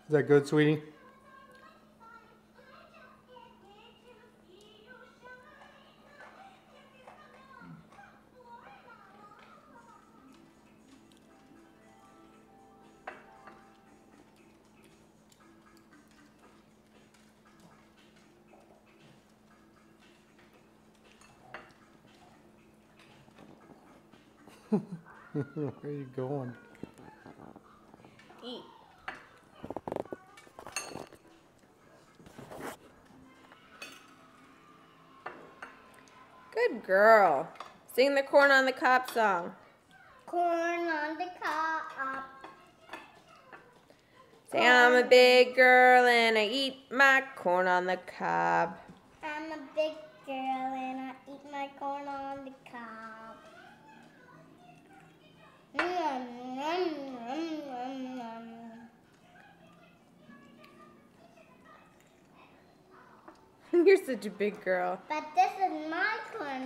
Is that good, sweetie? Where are you going? Eat. Good girl. Sing the corn on the cob song. Corn on the cob. Say, I'm a big girl and I eat my corn on the cob. I'm a big girl and I eat my corn on the cob. Nom, nom, nom, nom, nom. You're such a big girl. But this is my corn